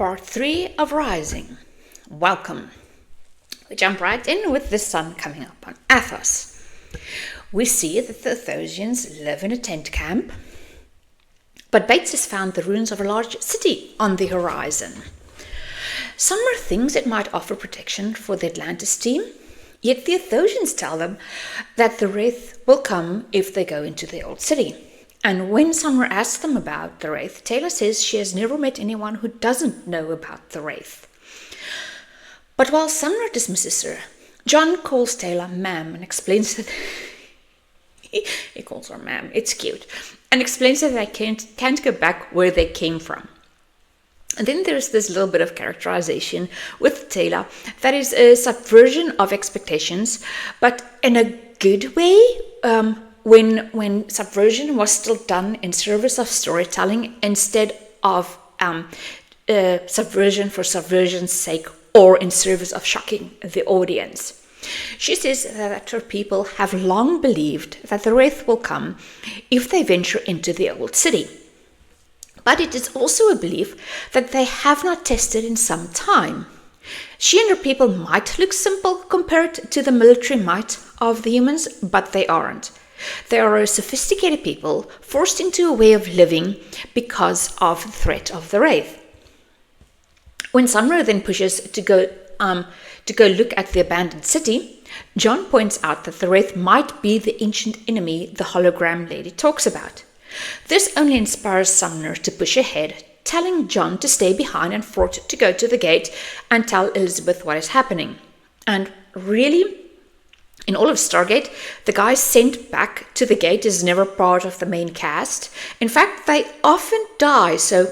Part 3 of Rising. Welcome. We jump right in with the sun coming up on Athos. We see that the Athosians live in a tent camp, but Bates has found the ruins of a large city on the horizon. Summer thinks it might offer protection for the Atlantis team, yet the Athosians tell them that the Wraith will come if they go into the old city. And when Summer asks them about the Wraith, Taylor says she has never met anyone who doesn't know about the Wraith. But while Summer dismisses her, John calls Taylor ma'am and explains that he calls her ma'am, it's cute, and explains that they can't go back where they came from. And then there's this little bit of characterization with Taylor that is a subversion of expectations, but in a good way. When subversion was still done in service of storytelling instead of subversion for subversion's sake or in service of shocking the audience. She says that her people have long believed that the Wraith will come if they venture into the old city. But it is also a belief that they have not tested in some time. She and her people might look simple compared to the military might of the humans, but they aren't. They are a sophisticated people forced into a way of living because of the threat of the Wraith. When Summer then pushes to go look at the abandoned city, John points out that the Wraith might be the ancient enemy the hologram lady talks about. This only inspires Sumner to push ahead, telling John to stay behind and Fort to go to the gate and tell Elizabeth what is happening. And really, in all of Stargate, the guys sent back to the gate is never part of the main cast. In fact, they often die, so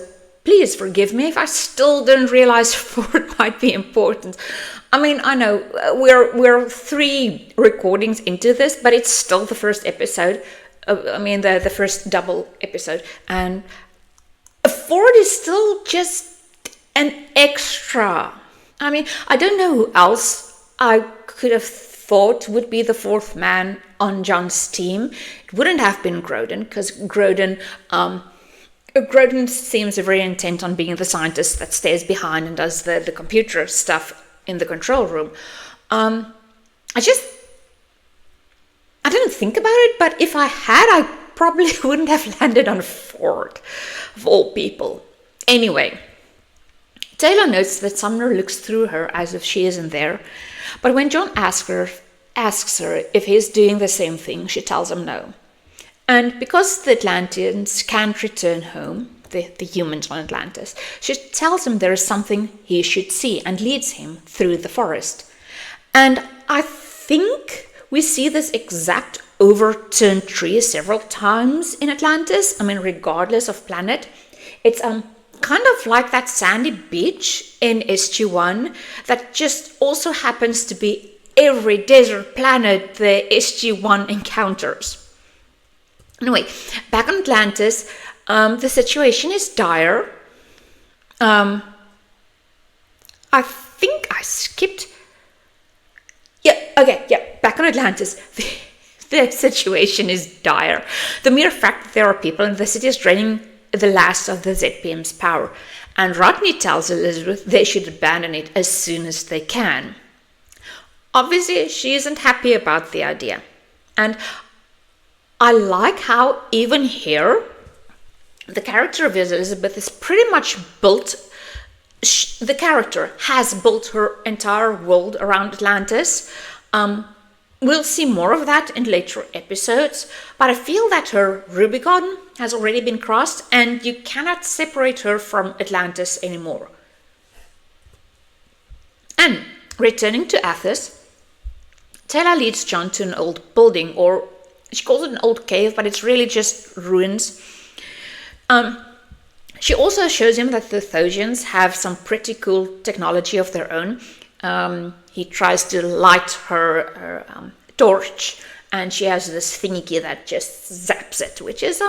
please forgive me if I still didn't realize Ford might be important. I mean, I know we're 3 recordings into this, but it's still the first episode. The first double episode. And Ford is still just an extra. I mean, I don't know who else I could have thought would be the 4th man on John's team. It wouldn't have been Grodin, because Grodin seems very intent on being the scientist that stays behind and does the computer stuff in the control room. I didn't think about it, but if I had, I probably wouldn't have landed on Ford, of all people. Anyway, Taylor notes that Sumner looks through her as if she isn't there, but when John asks her if he's doing the same thing, she tells him no. And because the Atlanteans can't return home, the humans on Atlantis, she tells him there is something he should see and leads him through the forest. And I think we see this exact overturned tree several times in Atlantis. I mean, regardless of planet. It's kind of like that sandy beach in SG-1 that just also happens to be every desert planet the SG-1 encounters. Anyway, back on Atlantis, the situation is dire. I think I skipped... back on Atlantis, the situation is dire. The mere fact that there are people in the city is draining the last of the ZPM's power, and Rodney tells Elizabeth they should abandon it as soon as they can. Obviously, she isn't happy about the idea, and I like how even here, the character of Elizabeth is pretty much built. The character has built her entire world around Atlantis. We'll see more of that in later episodes, but I feel that her Rubicon has already been crossed and you cannot separate her from Atlantis anymore. And returning to Athos, Taylor leads John to an old building, or she calls it an old cave, but it's really just ruins. She also shows him that the Athosians have some pretty cool technology of their own. He tries to light her torch, and she has this thingy that just zaps it, which is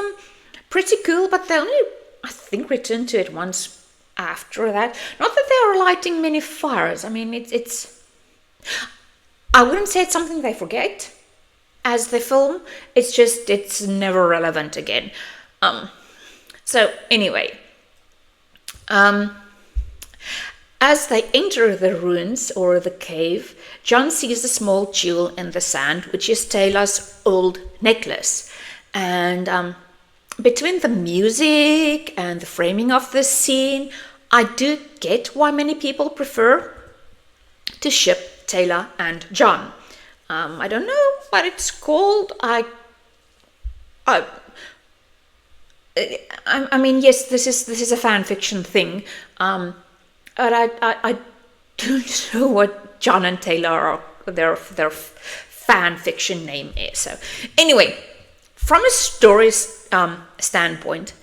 pretty cool, but they only, I think, return to it once after that. Not that they are lighting many fires. I mean, it's I wouldn't say it's something they forget as they film. It's just, it's never relevant again. So anyway, As they enter the ruins or the cave, John sees a small jewel in the sand, which is Taylor's old necklace. And between the music and the framing of the scene, I do get why many people prefer to ship Taylor and John. I don't know what it's called. I mean, yes, this is a fan fiction thing, but I don't know what John and Taylor are, their fan fiction name is. So anyway, from a story standpoint,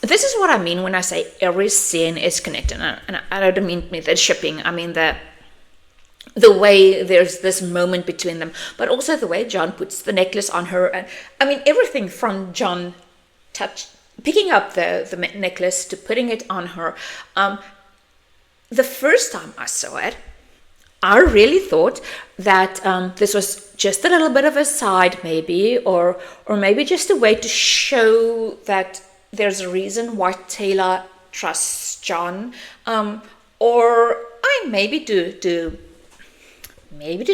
this is what I mean when I say every scene is connected. And I don't mean the shipping. I mean the way there's this moment between them, but also the way John puts the necklace on her. And I mean, everything from John picking up the necklace to putting it on her. The first time I saw it, I really thought that this was just a little bit of a side maybe, or maybe just a way to show that there's a reason why Taylor trusts John, or maybe to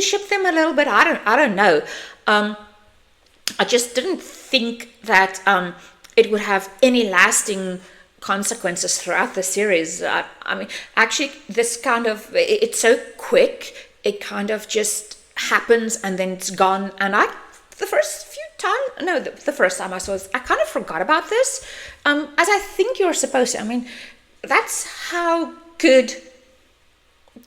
ship them a little bit. I don't know. I just didn't think that it would have any lasting consequences throughout the series. I mean, actually, this kind of, it's so quick. It kind of just happens and then it's gone. And the first time I saw it, I kind of forgot about this, as I think you're supposed to. I mean, that's how good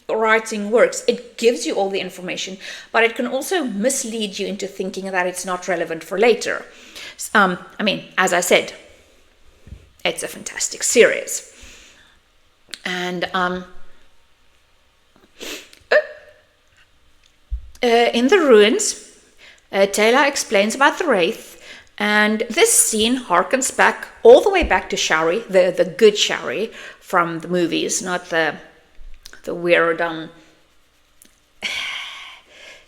writing works. It gives you all the information, but it can also mislead you into thinking that it's not relevant for later. I mean, as I said, it's a fantastic series. And in the ruins, Taylor explains about the Wraith, and this scene harkens back all the way back to Shari, the good Shari from the movies, not the weird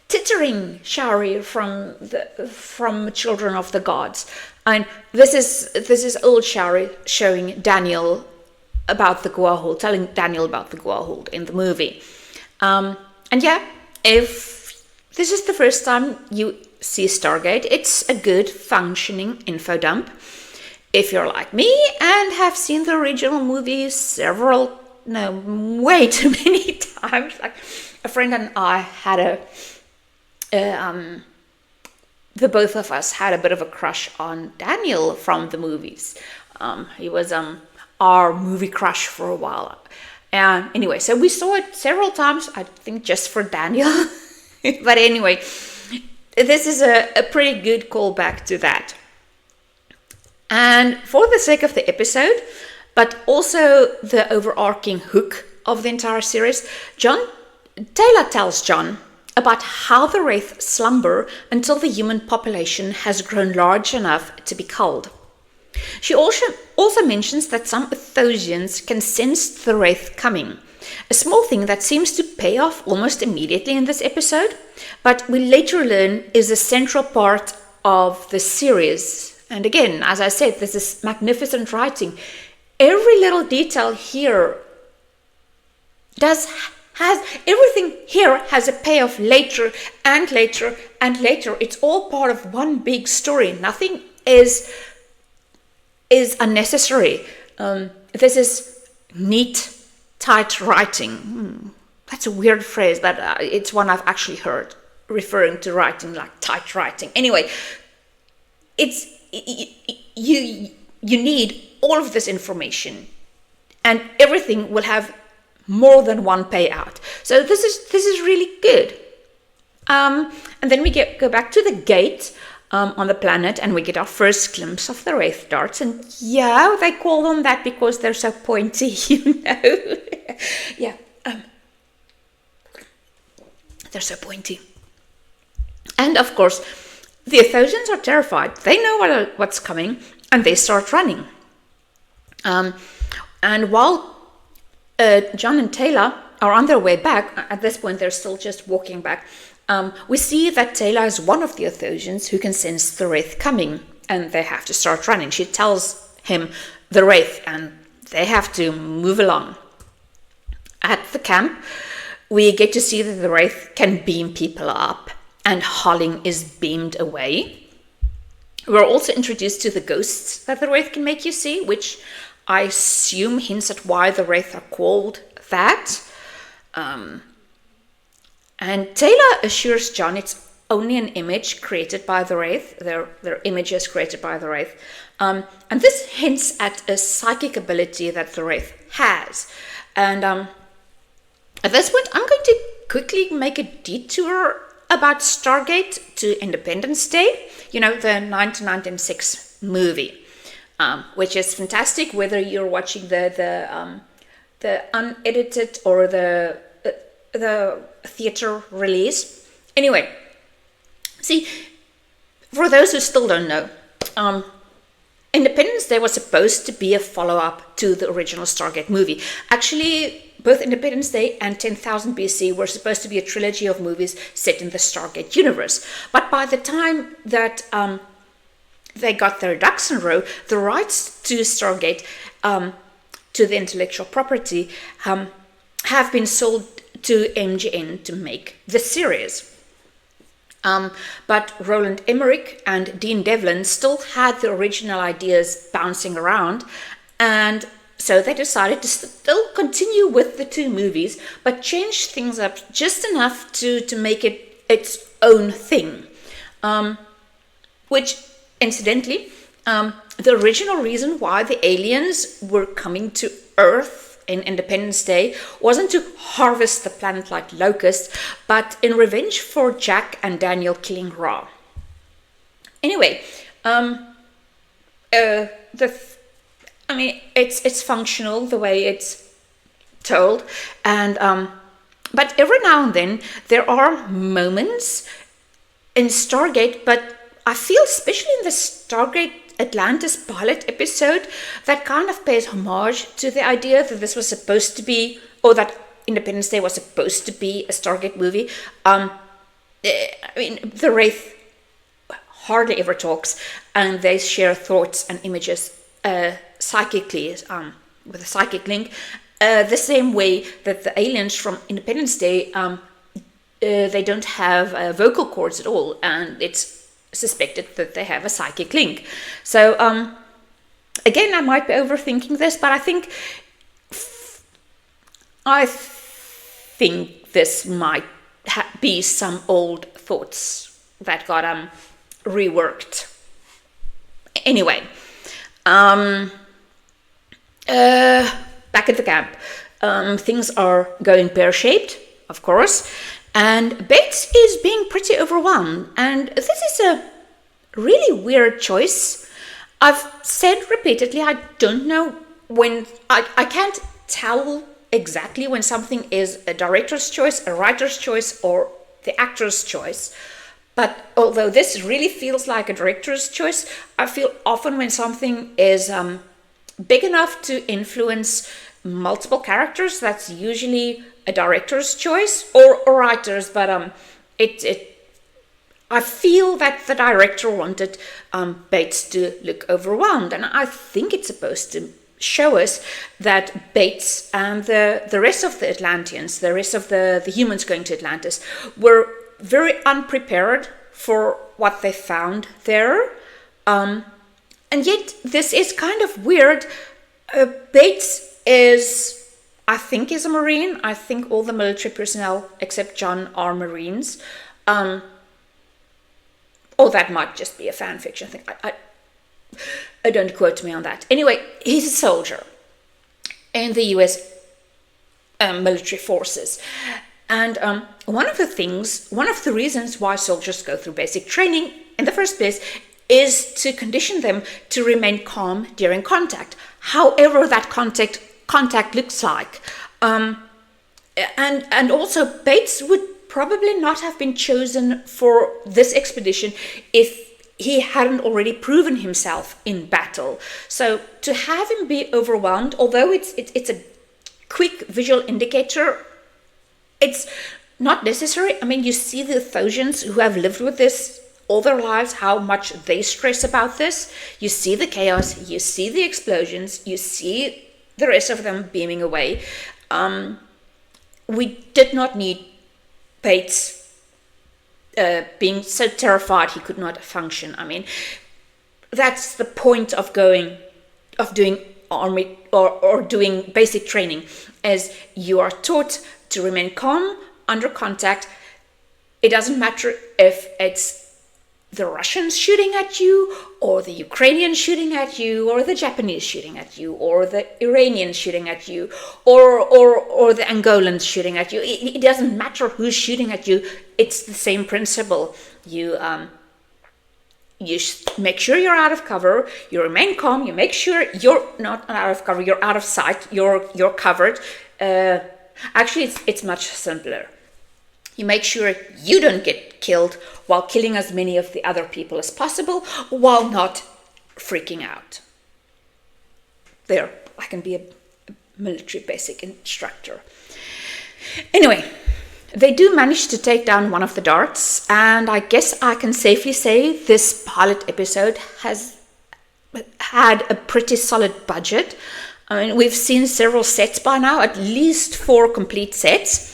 tittering Shari from Children of the Gods. And this is old Shari showing Daniel about the Goa'uld, telling Daniel about the Goa'uld in the movie. And yeah, if this is the first time you see Stargate, it's a good functioning info dump. If you're like me and have seen the original movie way too many times, like a friend and I had the both of us had a bit of a crush on Daniel from the movies. He was our movie crush for a while. And anyway, so we saw it several times, I think just for Daniel. But anyway, this is a pretty good callback to that. And for the sake of the episode, but also the overarching hook of the entire series, Taylor tells John about how the Wraith slumber until the human population has grown large enough to be culled. She also mentions that some Athosians can sense the Wraith coming, a small thing that seems to pay off almost immediately in this episode, but we later learn is a central part of the series. And again, as I said, this is magnificent writing. Every little detail here everything here has a payoff later and later and later. It's all part of one big story. Nothing is unnecessary. This is neat, tight writing. That's a weird phrase, but it's one I've actually heard referring to writing like tight writing. Anyway, it's you need all of this information, and everything will have more than one payout. So this is really good. And then we go back to the gate on the planet, and we get our first glimpse of the Wraith darts. And yeah, they call them that because they're so pointy, you know. Yeah, they're so pointy. And of course, the Athosians are terrified. They know what's coming, and they start running. And while John and Taylor are on their way back, at this point they're still just walking back, we see that Taylor is one of the Athosians who can sense the Wraith coming, and they have to start running. She tells him the Wraith, and they have to move along. at the camp, we get to see that the Wraith can beam people up, and Holling is beamed away. We're also introduced to the ghosts that the Wraith can make you see, which I assume hints at why the Wraith are called that. And Taylor assures John it's only an image created by the Wraith. Their images created by the Wraith. And this hints at a psychic ability that the Wraith has. And at this point, I'm going to quickly make a detour about Stargate to Independence Day. You know, the 1996 movie, which is fantastic, whether you're watching the unedited or the theater release. Anyway, see, for those who still don't know, Independence Day was supposed to be a follow-up to the original Stargate movie. Actually, both Independence Day and 10,000 BC were supposed to be a trilogy of movies set in the Stargate universe. But by the time that they got their ducks in a row, the rights to Stargate, to the intellectual property, have been sold to MGM to make the series. But Roland Emmerich and Dean Devlin still had the original ideas bouncing around, and so they decided to still continue with the two movies, but change things up just enough to make it its own thing. Which, incidentally, the original reason why the aliens were coming to Earth in Independence Day wasn't to harvest the planet like locusts, but in revenge for Jack and Daniel killing Ra. Anyway, it's functional the way it's told, and but every now and then there are moments in Stargate, but I feel especially in the Stargate Atlantis pilot episode that kind of pays homage to the idea that this was supposed to be, or that Independence Day was supposed to be a Stargate movie. The Wraith hardly ever talks, and they share thoughts and images psychically, with a psychic link, the same way that the aliens from Independence Day, they don't have vocal cords at all, and it's suspected that they have a psychic link. So again, I might be overthinking this, but I think this might be some old thoughts that got reworked. Anyway, back at the camp, things are going pear-shaped, of course, and Bates is being pretty overwhelmed, and this is a really weird choice. I've said repeatedly, I don't know when, I can't tell exactly when something is a director's choice, a writer's choice, or the actor's choice. But although this really feels like a director's choice, I feel often when something is big enough to influence multiple characters, that's usually a director's choice or a writer's. But I feel that the director wanted Bates to look overwhelmed, and I think it's supposed to show us that Bates and the rest of the Atlanteans, the rest of the humans going to Atlantis, were very unprepared for what they found there. And yet this is kind of weird. Bates I think is a Marine. I think all the military personnel except John are Marines. Or that might just be a fan fiction thing. I don't quote me on that. Anyway, he's a soldier in the US military forces. And one of the reasons why soldiers go through basic training in the first place is to condition them to remain calm during contact, however that contact looks like. And also Bates would probably not have been chosen for this expedition if he hadn't already proven himself in battle. So to have him be overwhelmed, although it's a quick visual indicator, it's not necessary. I mean, you see the Thosians who have lived with this all their lives, how much they stress about this. You see the chaos, you see the explosions, you see the rest of them beaming away. we did not need Bates being so terrified he could not function. I mean, that's the point of doing army or doing basic training, as you are taught to remain calm under contact. It doesn't matter if it's the Russians shooting at you, or the Ukrainians shooting at you, or the Japanese shooting at you, or the Iranians shooting at you, or the Angolans shooting at you. It doesn't matter who's shooting at you. It's the same principle. You make sure you're out of cover. You remain calm. You make sure you're not out of cover. You're out of sight. You're covered. Actually, it's much simpler. You make sure you don't get killed while killing as many of the other people as possible, while not freaking out. There, I can be a military basic instructor. Anyway, they do manage to take down one of the darts, and I guess I can safely say this pilot episode has had a pretty solid budget. I mean, we've seen several sets by now, at least 4 complete sets,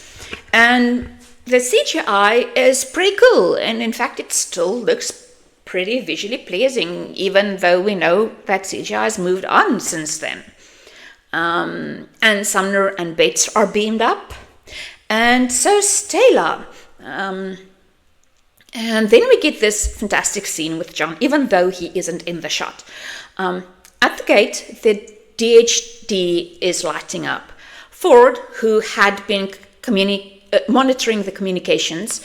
and the CGI is pretty cool, and in fact it still looks pretty visually pleasing, even though we know that CGI has moved on since then. And Sumner and Bates are beamed up, and so Stella. And then we get this fantastic scene with John, even though he isn't in the shot. At the gate, the DHD is lighting up. Ford, who had been monitoring the communications,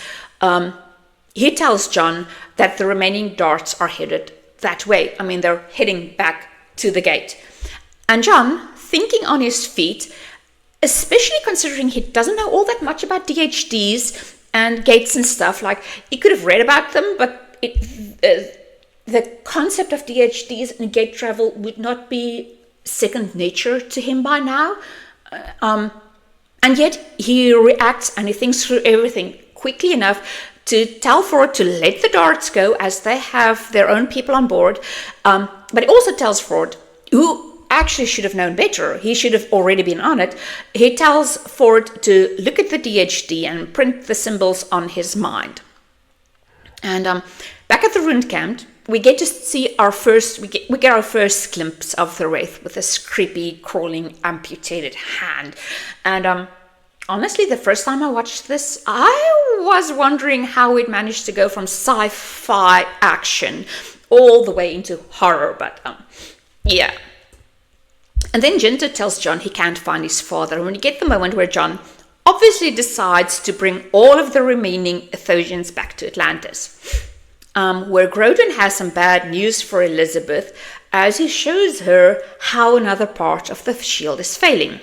he tells John that the remaining darts are headed that way. I mean, they're heading back to the gate. And John, thinking on his feet, especially considering he doesn't know all that much about DHDs and gates and stuff, like, he could have read about them, but the concept of DHDs and gate travel would not be second nature to him by now. And yet he reacts and he thinks through everything quickly enough to tell Ford to let the darts go, as they have their own people on board. But he also tells Ford, who actually should have known better, he should have already been on it. He tells Ford to look at the DHD and print the symbols on his mind. And back at the ruined camp, we get to see our first glimpse of the Wraith with this creepy, crawling, amputated hand. And honestly, the first time I watched this, I was wondering how it managed to go from sci-fi action all the way into horror, but yeah. And then Jinter tells John he can't find his father, and we get the moment where John obviously decides to bring all of the remaining Athosians back to Atlantis. Where Grodin has some bad news for Elizabeth, as he shows her how another part of the shield is failing.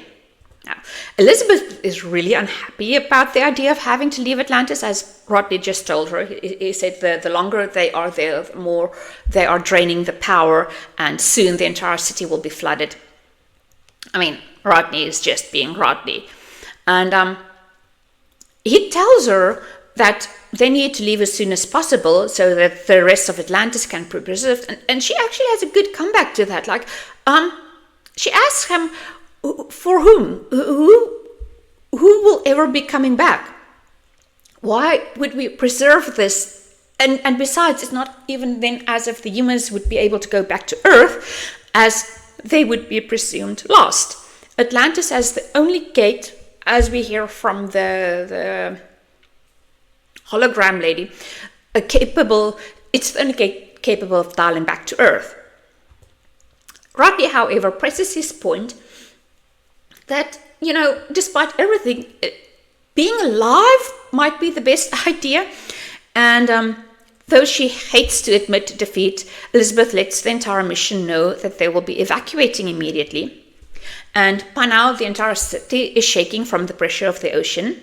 Now, Elizabeth is really unhappy about the idea of having to leave Atlantis, as Rodney just told her. He said the longer they are there, the more they are draining the power, and soon the entire city will be flooded. I mean, Rodney is just being Rodney. And he tells her that they need to leave as soon as possible so that the rest of Atlantis can be preserved. And she actually has a good comeback to that. Like, she asks him, for whom? Who will ever be coming back? Why would we preserve this? And besides, it's not even then as if the humans would be able to go back to Earth, as they would be presumed lost. Atlantis has the only gate, as we hear from the hologram lady, it's the only gate capable of dialing back to Earth. Rodney, however, presses his point that, despite everything, being alive might be the best idea. And though she hates to admit defeat, Elizabeth lets the entire mission know that they will be evacuating immediately. And by now, the entire city is shaking from the pressure of the ocean.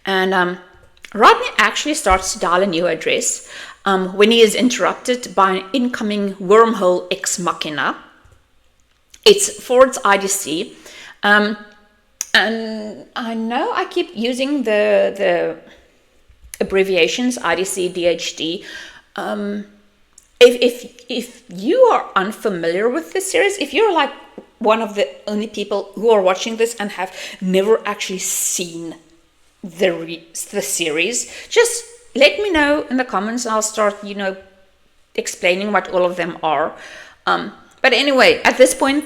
And Rodney actually starts to dial a new address when he is interrupted by an incoming wormhole ex machina. It's Ford's IDC. And I know I keep using the abbreviations IDC, DHD. If you are unfamiliar with this series, if you're like one of the only people who are watching this and have never actually seen the series, just let me know in the comments. I'll start, explaining what all of them are. But anyway, at this point,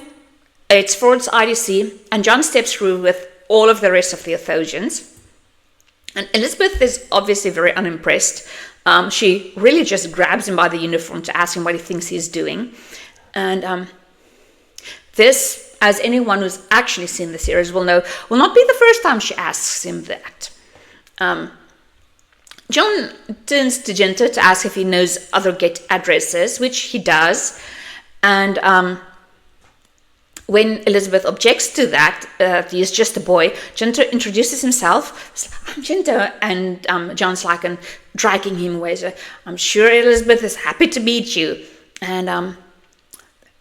it's Ford's IDC, and John steps through with all of the rest of the Athosians. And Elizabeth is obviously very unimpressed. She really just grabs him by the uniform to ask him what he thinks he's doing. And this, as anyone who's actually seen the series will know, will not be the first time she asks him that. John turns to Ginter to ask if he knows other gate addresses, which he does. And when Elizabeth objects to that, he is just a boy, Ginter introduces himself. I'm Ginter. And John's like, and dragging him away. So, I'm sure Elizabeth is happy to meet you. And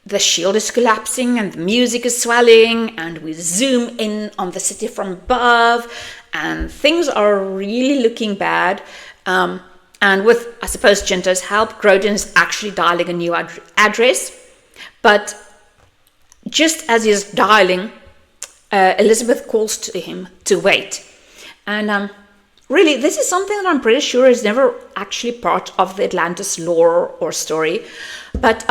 the shield is collapsing and the music is swelling. And we zoom in on the city from above. And things are really looking bad. And with, I suppose, Ginter's help, Grodin is actually dialing a new address. But just as he's dialing, Elizabeth calls to him to wait. And really, this is something that I'm pretty sure is never actually part of the Atlantis lore or story. But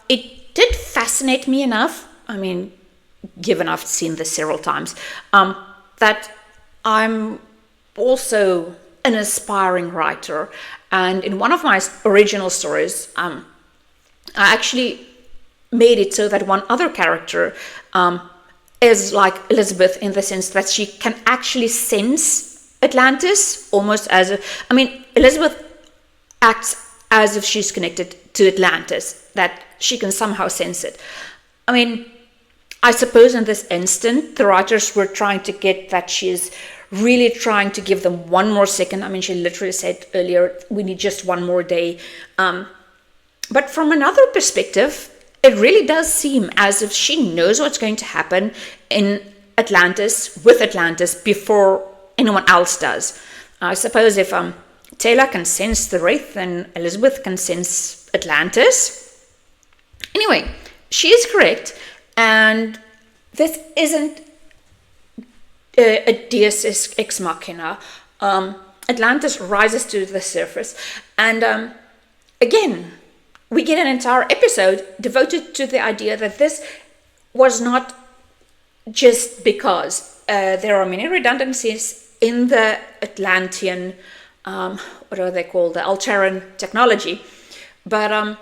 it did fascinate me enough, I mean, given I've seen this several times, that I'm also an aspiring writer. And in one of my original stories, I actually made it so that one other character is like Elizabeth in the sense that she can actually sense Atlantis almost as Elizabeth acts as if she's connected to Atlantis, that she can somehow sense it. I mean, I suppose in this instant, the writers were trying to get that she's really trying to give them one more second. I mean, she literally said earlier, we need just one more day. But from another perspective, it really does seem as if she knows what's going to happen in Atlantis, with Atlantis, before anyone else does. I suppose if Taylor can sense the Wraith, then Elizabeth can sense Atlantis. Anyway, she is correct, and this isn't a deus ex machina. Atlantis rises to the surface, and again, we get an entire episode devoted to the idea that this was not just because there are many redundancies in the Atlantean, what are they called, the Alteran technology, but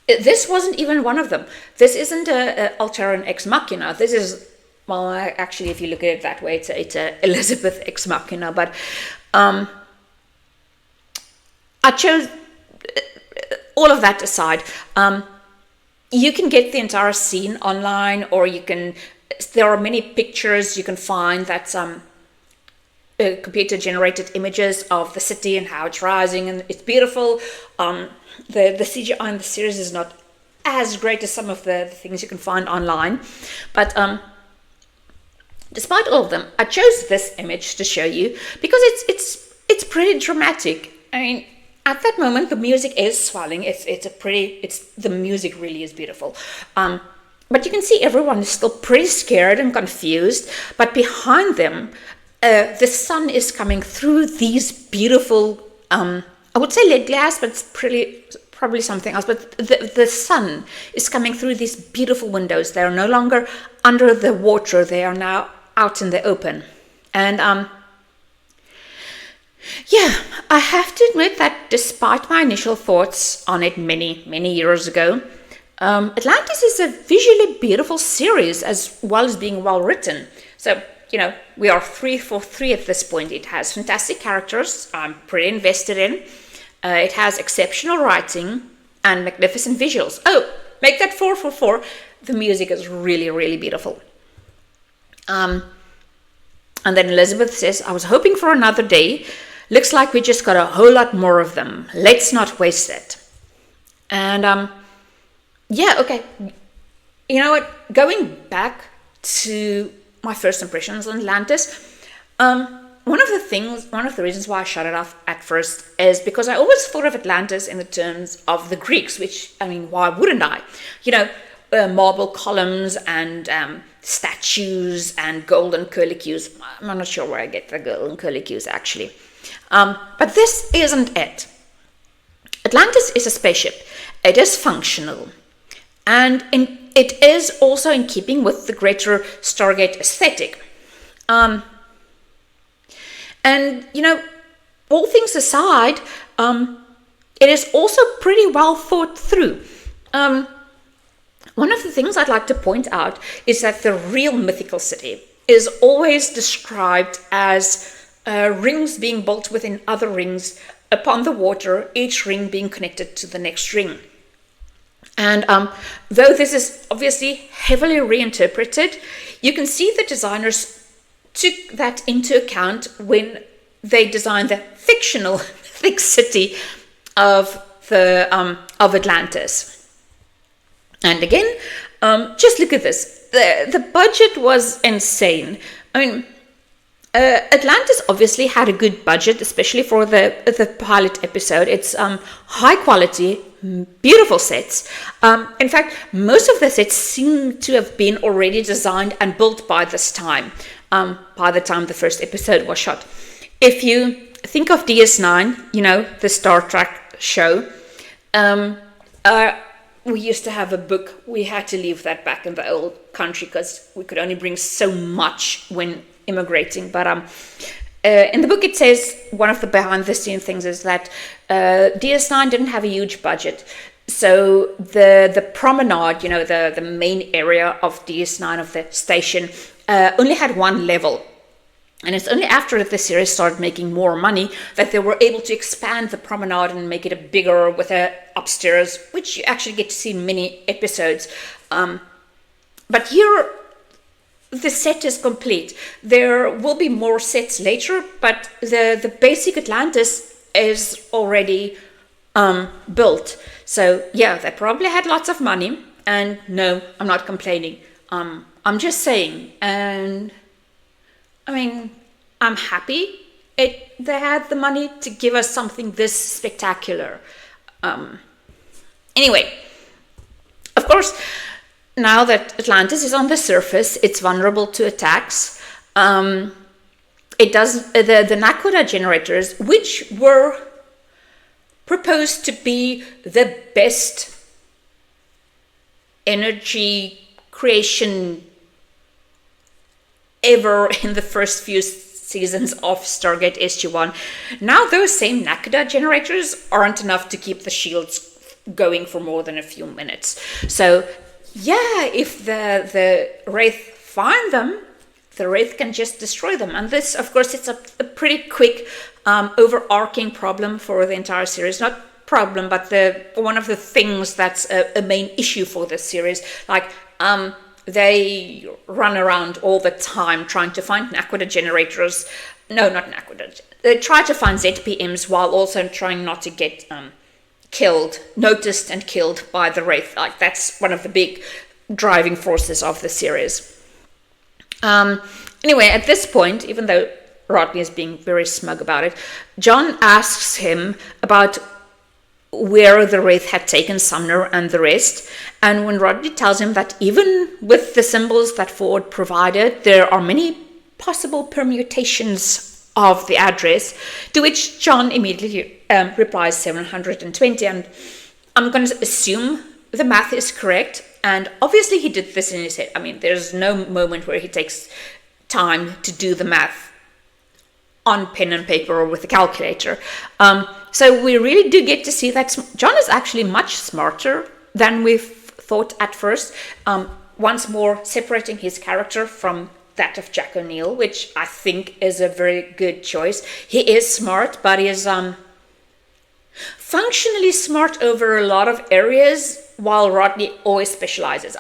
this wasn't even one of them. This isn't a Alteran ex machina. This is, well, actually, if you look at it that way, it's a Elizabeth ex machina. But I chose, all of that aside, you can get the entire scene online, or there are many pictures you can find that's computer-generated images of the city and how it's rising, and it's beautiful. The CGI in the series is not as great as some of the things you can find online, but despite all of them, I chose this image to show you because it's pretty dramatic. I mean, at that moment, the music is swelling. The music really is beautiful. But you can see everyone is still pretty scared and confused. But behind them, the sun is coming through these beautiful, I would say lead glass, but it's probably something else. But the sun is coming through these beautiful windows. They are no longer under the water. They are now out in the open. And yeah, I have to admit that despite my initial thoughts on it many, many years ago, Atlantis is a visually beautiful series as well as being well written. So, we are 3 for 3 at this point. It has fantastic characters I'm pretty invested in. It has exceptional writing and magnificent visuals. Oh, make that 4 for 4. The music is really, really beautiful. And then Elizabeth says, I was hoping for another day. Looks like we just got a whole lot more of them. Let's not waste it. And yeah, okay. You know what? Going back to my first impressions on Atlantis, one of the reasons why I shut it off at first is because I always thought of Atlantis in the terms of the Greeks, which, I mean, why wouldn't I? marble columns and statues and golden curlicues. I'm not sure where I get the golden curlicues actually. But this isn't it. Atlantis is a spaceship. It is functional. And it is also in keeping with the greater Stargate aesthetic. And, all things aside, it is also pretty well thought through. One of the things I'd like to point out is that the real mythical city is always described as rings being built within other rings upon the water, each ring being connected to the next ring. And though this is obviously heavily reinterpreted, you can see the designers took that into account when they designed the fictional mythic city of Atlantis. And again, just look at this. The budget was insane. I mean, Atlantis obviously had a good budget, especially for the pilot episode. It's high quality, beautiful sets. In fact, most of the sets seem to have been already designed and built by this time, by the time the first episode was shot. If you think of DS9, the Star Trek show, we used to have a book. We had to leave that back in the old country because we could only bring so much when immigrating. But in the book it says, one of the behind the scene things is that DS9 didn't have a huge budget, so the promenade, the main area of DS9, of the station, only had one level. And it's only after the series started making more money that they were able to expand the promenade and make it a bigger with a upstairs, which you actually get to see in many episodes. But here the set is complete. There will be more sets later, but the basic Atlantis is already built. So yeah, they probably had lots of money, and no, I'm not complaining. I'm just saying, and I mean, I'm happy they had the money to give us something this spectacular. Anyway, of course, now that Atlantis is on the surface, it's vulnerable to attacks. It does the Nakoda generators, which were proposed to be the best energy creation ever in the first few seasons of Stargate SG-1. Now those same Nakoda generators aren't enough to keep the shields going for more than a few minutes. So yeah, if the Wraith find them, the Wraith can just destroy them. And this, of course, it's a pretty quick overarching problem for the entire series. Not problem, but one of the things that's a main issue for this series. Like, they run around all the time trying to find Nakoda generators. No, not Nakoda. They try to find ZPMs while also trying not to get noticed and killed by the Wraith. Like, that's one of the big driving forces of the series. Anyway, at this point, even though Rodney is being very smug about it, John asks him about where the Wraith had taken Sumner and the rest, and when Rodney tells him that even with the symbols that Ford provided, there are many possible permutations of the address, to which John immediately replies 720, and I'm going to assume the math is correct, and obviously he did this in his head. I mean, there's no moment where he takes time to do the math on pen and paper or with a calculator. So we really do get to see that John is actually much smarter than we thought at first. Once more, separating his character from that of Jack O'Neill, which I think is a very good choice. He is smart, but he is functionally smart over a lot of areas, while Rodney always specializes.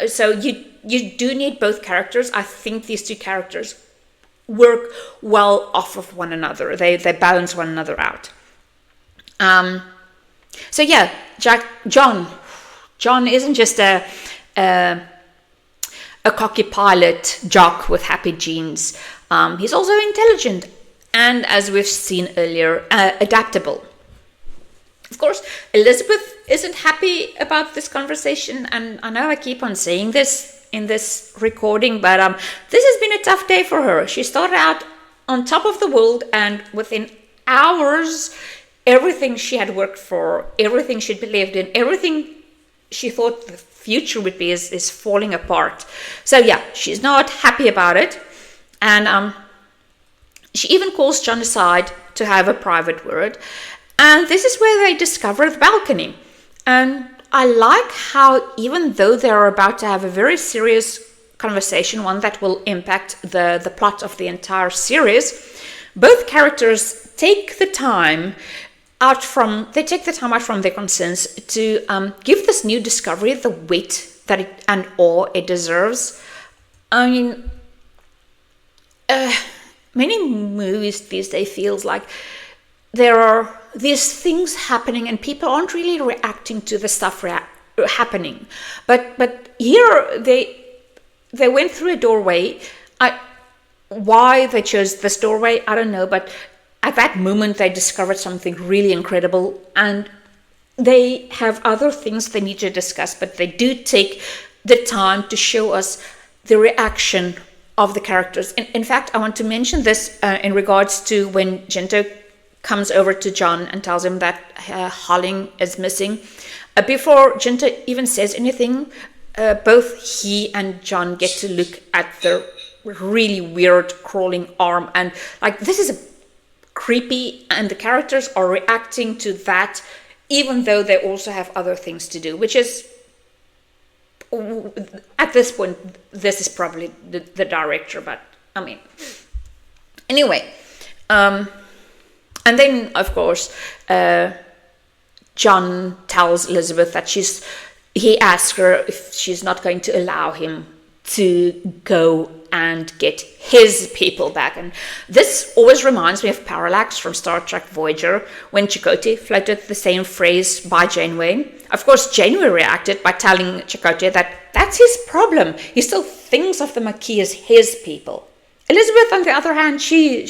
So you do need both characters. I think these two characters work well off of one another. They balance one another out. So yeah, John isn't just a cocky pilot jock with happy genes. He's also intelligent and, as we've seen earlier, adaptable. Of course, Elizabeth isn't happy about this conversation, and I know I keep on saying this in this recording, but this has been a tough day for her. She started out on top of the world, and within hours, everything she had worked for, everything she'd believed in, everything she thought the future would be is falling apart. So yeah, she's not happy about it, and she even calls John aside to have a private word. And this is where they discover the balcony. And I like how, even though they're about to have a very serious conversation, one that will impact the plot of the entire series, both characters take the time out from their concerns to give this new discovery the weight and awe it deserves. I mean, many movies these days feels like there are these things happening and people aren't really reacting to the stuff happening. But here they went through a doorway. Why they chose this doorway, I don't know. But at that moment, they discovered something really incredible, and they have other things they need to discuss. But they do take the time to show us the reaction of the characters. In fact, I want to mention this in regards to when Gento comes over to John and tells him that Holling is missing. Before Gento even says anything, both he and John get to look at the really weird crawling arm, and like, this is creepy, and the characters are reacting to that even though they also have other things to do, which is, at this point, this is probably the director, but I mean, anyway. And then, of course, John tells Elizabeth that he asks her if she's not going to allow him to go and get his people back. And this always reminds me of Parallax from Star Trek Voyager, when Chakotay floated the same phrase by Janeway. Of course, Janeway reacted by telling Chakotay that that's his problem. He still thinks of the Maquis as his people. Elizabeth, on the other hand, she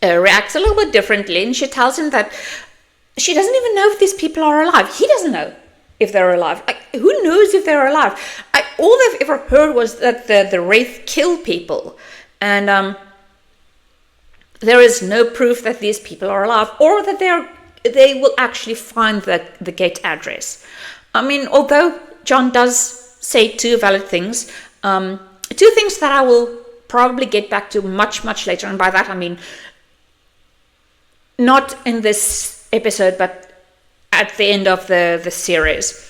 reacts a little bit differently, and she tells him that she doesn't even know if these people are alive. He doesn't know if they're alive. Like, who knows if they're alive? All they've ever heard was that the Wraith kill people, and there is no proof that these people are alive, or that they will actually find the gate address. I mean, although John does say two valid things, two things that I will probably get back to much, much later, and by that I mean not in this episode, but at the end of the series.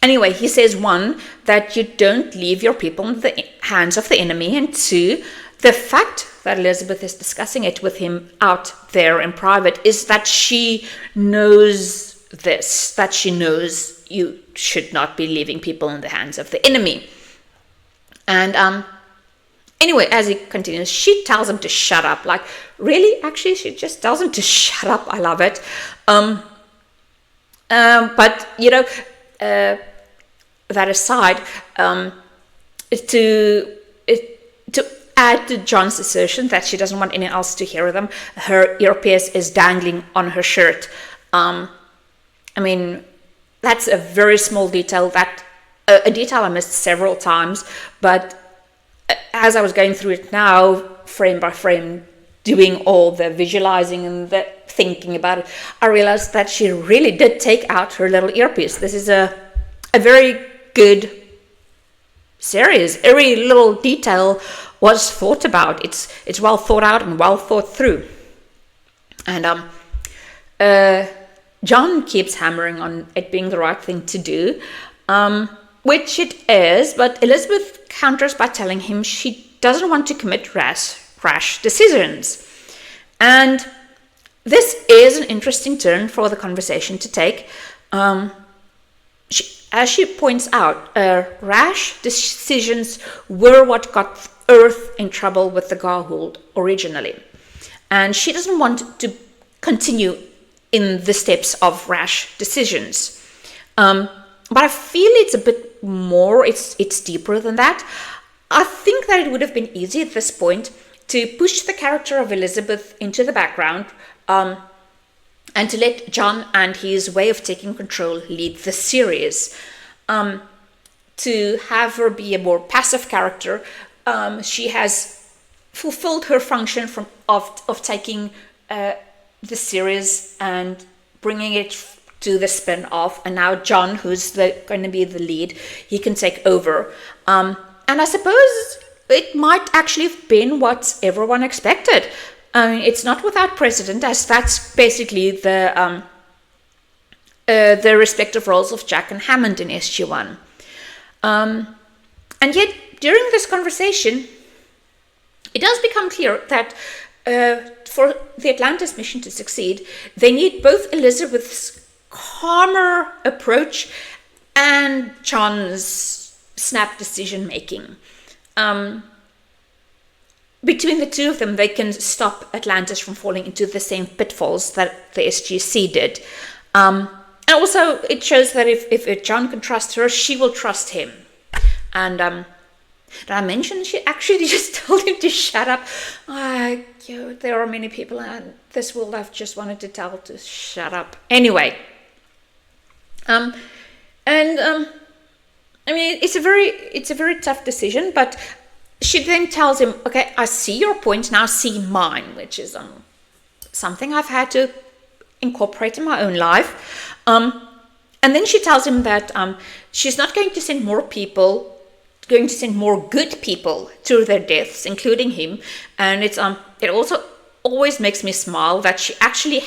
Anyway, he says, one, that you don't leave your people in the hands of the enemy, and two, the fact that Elizabeth is discussing it with him out there in private is that she knows this, that she knows you should not be leaving people in the hands of the enemy. And anyway, as he continues, she tells him to shut up. Like, really? Actually, she just tells him to shut up. I love it. But, you know, that aside, to add to John's assertion that she doesn't want anyone else to hear them, her earpiece is dangling on her shirt. I mean, that's a very small detail, a detail I missed several times, but as I was going through it now, frame by frame, doing all the visualizing and the thinking about it, I realized that she really did take out her little earpiece. This is a very good series. Every little detail was thought about. It's well thought out and well thought through. And John keeps hammering on it being the right thing to do, which it is, but Elizabeth counters by telling him she doesn't want to commit rash decisions. And this is an interesting turn for the conversation to take. As she points out, rash decisions were what got Earth in trouble with the Garhould originally. And she doesn't want to continue in the steps of rash decisions. But I feel it's a bit more, it's deeper than that. I think that it would have been easy at this point to push the character of Elizabeth into the background, and to let John and his way of taking control lead the series. To have her be a more passive character, she has fulfilled her function of taking the series and bringing it to the spin-off, and now John, who's going to be the lead, he can take over. And I suppose it might actually have been what everyone expected. It's not without precedent, as that's basically the respective roles of Jack and Hammond in SG-1. And yet, during this conversation, it does become clear that for the Atlantis mission to succeed, they need both Elizabeth's calmer approach and John's snap decision making. Between the two of them, they can stop Atlantis from falling into the same pitfalls that the SGC did. And also, it shows that if John can trust her, she will trust him. And did I mention she actually just told him to shut up? There are many people in this world I've just wanted to tell to shut up. Anyway. It's a very tough decision, but she then tells him, okay, I see your point, now see mine, which is something I've had to incorporate in my own life. And then she tells him that she's not going to send more good people to their deaths, including him. And it also always makes me smile that she actually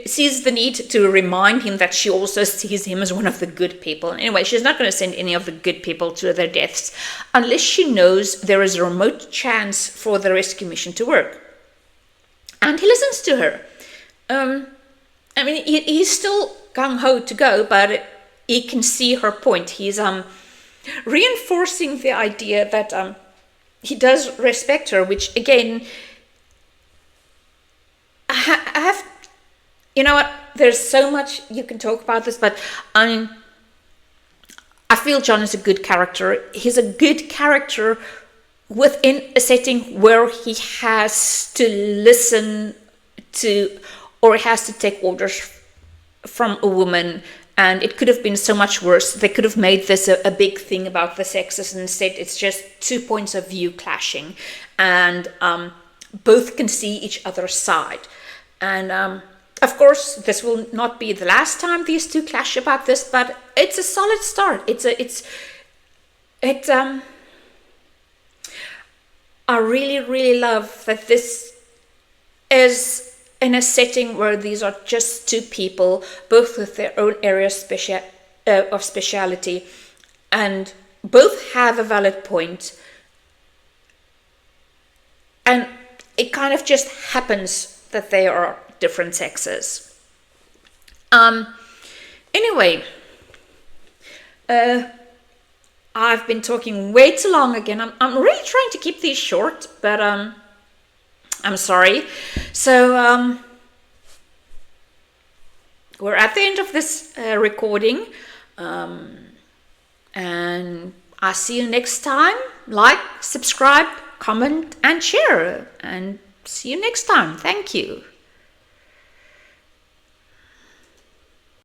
sees the need to remind him that she also sees him as one of the good people. Anyway, she's not going to send any of the good people to their deaths unless she knows there is a remote chance for the rescue mission to work. And he listens to her. He's still gung-ho to go, but he can see her point. He's reinforcing the idea that he does respect her, which again, you know what, there's so much you can talk about this, but I feel John is a good character. He's a good character within a setting where he has to listen to, or he has to take orders from a woman, and it could have been so much worse. They could have made this a big thing about the sexes, and instead it's just 2 points of view clashing, and both can see each other's side. And of course, this will not be the last time these two clash about this, but it's a solid start. I really, really love that this is in a setting where these are just two people, both with their own area of speciality, and both have a valid point. And it kind of just happens that they are different sexes. Anyway, I've been talking way too long again. I'm really trying to keep these short, but I'm sorry. So we're at the end of this recording, and I'll see you next time. Like, subscribe, comment, and share. And see you next time. Thank you.